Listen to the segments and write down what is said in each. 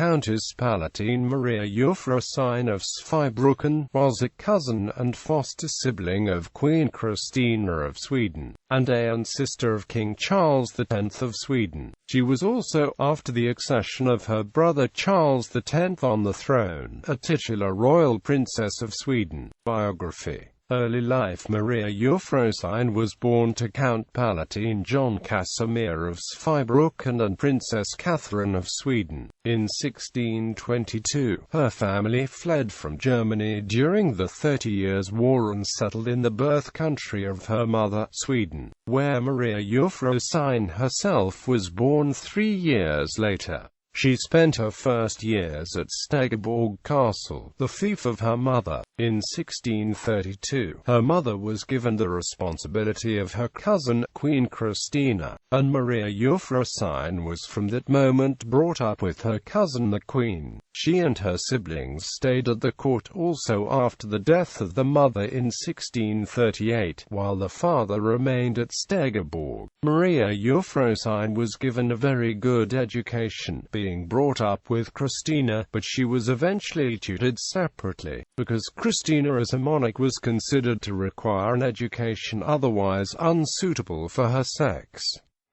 Countess Palatine Maria Eufrosyne of Zweibrücken, was a cousin and foster-sibling of Queen Christina of Sweden, and aunt sister of King Charles X of Sweden. She was also, after the accession of her brother Charles X on the throne, a titular royal princess of Sweden. Biography. Early life. Maria Eufrosyne was born to Count Palatine John Casimir of Zweibrücken and Princess Catherine of Sweden. In 1622, her family fled from Germany during the 30 Years' War and settled in the birth country of her mother, Sweden, where Maria Eufrosyne herself was born 3 years later. She spent her first years at Stegaborg Castle, the fief of her mother. In 1632, her mother was given the responsibility of her cousin, Queen Christina, and Maria Eufrosyne was from that moment brought up with her cousin the Queen. She and her siblings stayed at the court also after the death of the mother in 1638, while the father remained at Stegaborg. Maria Eufrosyne was given a very good education, being brought up with Christina, but she was eventually tutored separately, because Christina as a monarch was considered to require an education otherwise unsuitable for her sex.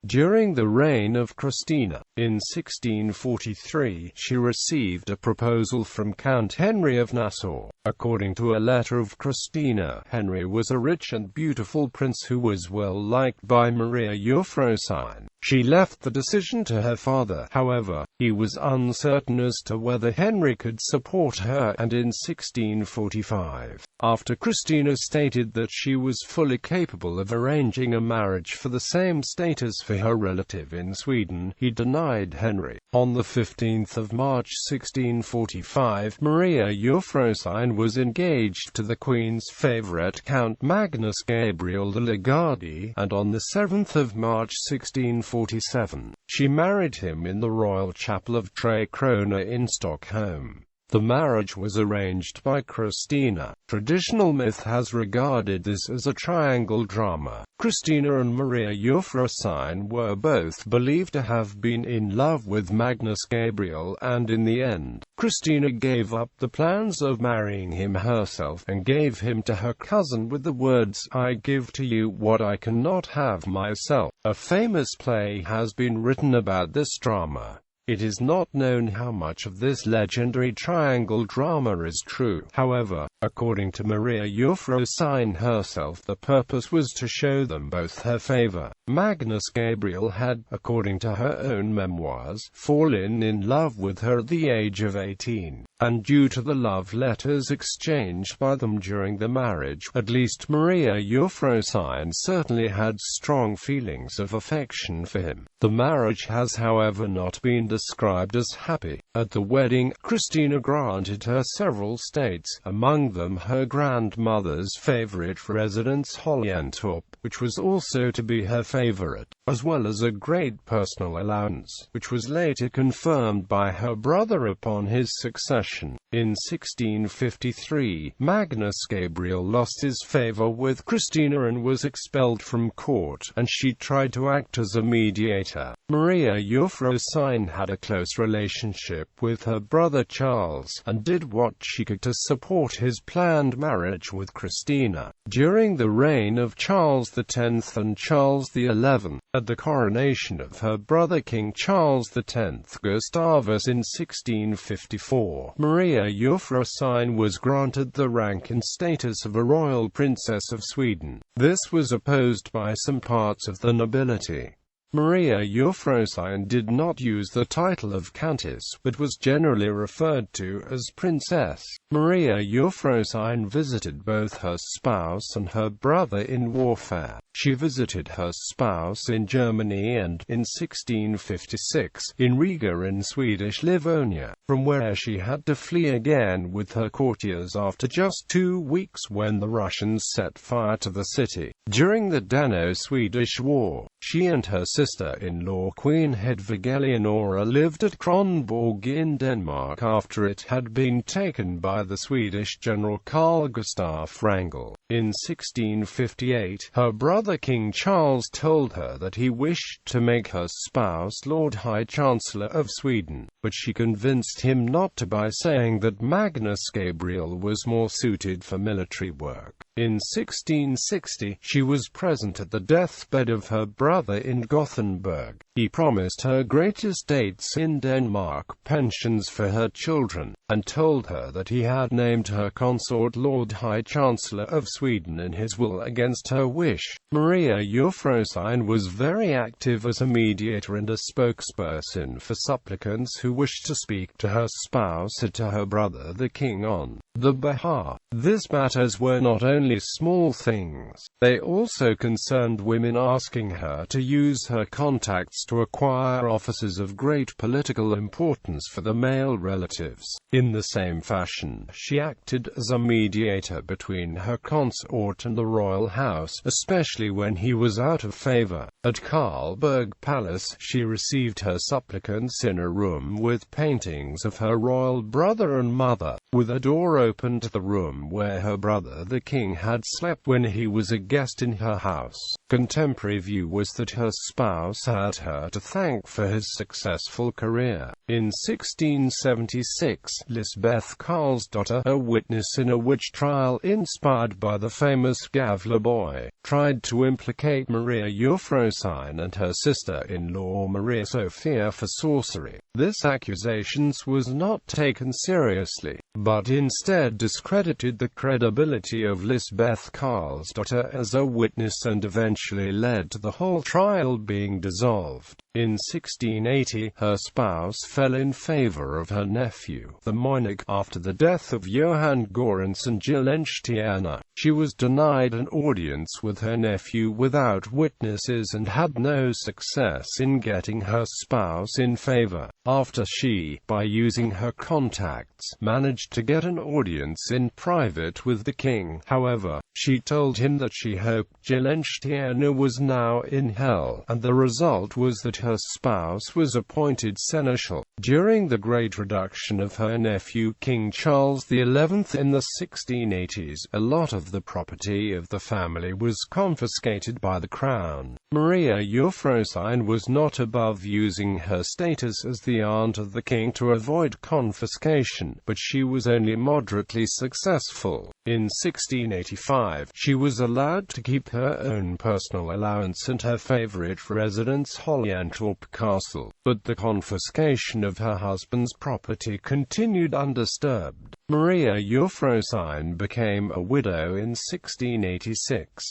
During the reign of Christina, in 1643, she received a proposal from Count Henry of Nassau. According to a letter of Christina, Henry was a rich and beautiful prince who was well liked by Maria Eufrosyne. She left the decision to her father, however. He was uncertain as to whether Henry could support her, and in 1645, after Christina stated that she was fully capable of arranging a marriage for the same status for her relative in Sweden, he denied Henry. On the 15th of March 1645, Maria Eufrosyne was engaged to the Queen's favourite Count Magnus Gabriel de Legardi, and on the 7th of March 1647, she married him in the Royal Chapel of Tre Krona in Stockholm. The marriage was arranged by Christina. Traditional myth has regarded this as a triangle drama. Christina and Maria Eufrosyne were both believed to have been in love with Magnus Gabriel, and in the end, Christina gave up the plans of marrying him herself, and gave him to her cousin with the words, "I give to you what I cannot have myself." A famous play has been written about this drama. It is not known how much of this legendary triangle drama is true. However, according to Maria Eufrosyne herself, the purpose was to show them both her favor. Magnus Gabriel had, according to her own memoirs, fallen in love with her at the age of 18, and due to the love letters exchanged by them during the marriage, at least Maria Eufrosyne certainly had strong feelings of affection for him. The marriage has, however, not been described as happy. At the wedding, Christina granted her several states, among them her grandmother's favorite residence Hollantorp, which was also to be her favorite, as well as a great personal allowance, which was later confirmed by her brother upon his succession. In 1653, Magnus Gabriel lost his favor with Christina and was expelled from court, and she tried to act as a mediator. Maria Eufrosyne had a close relationship with her brother Charles, and did what she could to support his planned marriage with Christina. During the reign of Charles X and Charles XI, at the coronation of her brother King Charles X Gustavus in 1654, Maria Eufrosyne was granted the rank and status of a royal princess of Sweden. This was opposed by some parts of the nobility. Maria Eufrosyne did not use the title of countess, but was generally referred to as princess. Maria Eufrosyne visited both her spouse and her brother in warfare. She visited her spouse in Germany and, in 1656, in Riga in Swedish Livonia, from where she had to flee again with her courtiers after just 2 weeks when the Russians set fire to the city. During the Dano-Swedish War, She and her sister-in-law Queen Hedvig Eleonora lived at Kronborg in Denmark after it had been taken by the Swedish general Carl Gustaf Wrangel. In 1658, her brother King Charles told her that he wished to make her spouse Lord High Chancellor of Sweden, but she convinced him not to by saying that Magnus Gabriel was more suited for military work. In 1660, she was present at the deathbed of her brother in Gothenburg. He promised her great estates in Denmark, pensions for her children, and told her that he had named her consort Lord High Chancellor of Sweden in his will against her wish. Maria Eufrosyne was very active as a mediator and a spokesperson for supplicants who wished to speak to her spouse or to her brother the king on their behalf. These matters were not only small things, they also concerned women asking her to use her contacts to acquire offices of great political importance for the male relatives. In the same fashion, she acted as a mediator between her consort and the royal house, especially when he was out of favor. At Karlberg Palace, she received her supplicants in a room with paintings of her royal brother and mother, with a door open to the room where her brother the king had slept when he was a guest in her house. Contemporary view was that her spouse had her to thank for his successful career. In 1676, Lisbeth Karlsdotter, a witness in a witch trial inspired by the famous Gavle boy, tried to implicate Maria Eufrosyne and her sister-in-law Maria Sophia for sorcery. This accusation was not taken seriously, but instead discredited the credibility of Lisbeth Karlsdotter as a witness and eventually led to the whole trial being dissolved. In 1680, her spouse fell in favor of her nephew, the monarch, after the death of Johan Göransson Gyllenstierna. She was denied an audience with her nephew without witnesses and had no success in getting her spouse in favor. After she, by using her contacts, managed to get an audience in private with the king, however, she told him that she hoped Gyllenstierna was now in hell, and the result was that her spouse was appointed seneschal. During the great reduction of her nephew King Charles XI in the 1680s, a lot of the property of the family was confiscated by the crown. Maria Eufrosyne was not above using her status as the aunt of the king to avoid confiscation, but she was only moderately successful. In 1685, she was allowed to keep her own personal allowance and her favorite residence Holliantorp Castle, but the confiscation of her husband's property continued undisturbed. Maria Eufrosyne became a widow in 1686.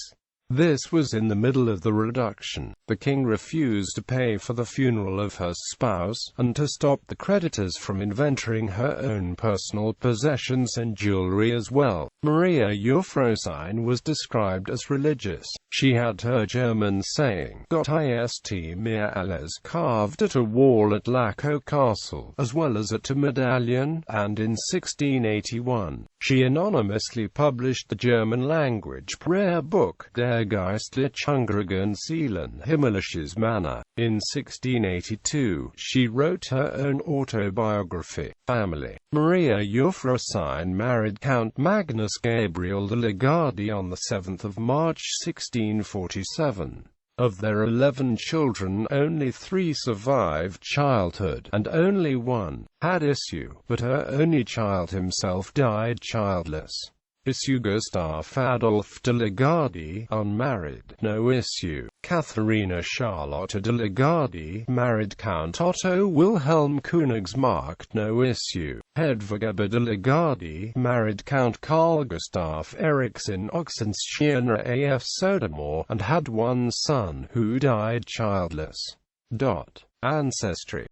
This was in the middle of the reduction. The king refused to pay for the funeral of her spouse, and to stop the creditors from inventorying her own personal possessions and jewelry as well. Maria Eufrosyne was described as religious. She had her German saying, "Gott ist mir alles," carved at a wall at Laco Castle, as well as at a medallion, and in 1681, she anonymously published the German-language prayer book, Der Geistliche Hungrigen Seelen, Himmlisches Manna. In 1682, she wrote her own autobiography, Family. Maria Eufrosyne married Count Magnus Gabriel de Legardi on 7 March 1647. Of their 11 children, only 3 survived childhood, and only 1 had issue, but her only child himself died childless. Issue Gustav Adolf de Legardi, unmarried, no issue. Katharina Charlotte de Legardi, married Count Otto Wilhelm Königsmark, no issue. Hedvig de Legardi, married Count Carl Gustaf Eriksson Oxenstierna af Södermoor, and had 1 son, who died childless. Ancestry.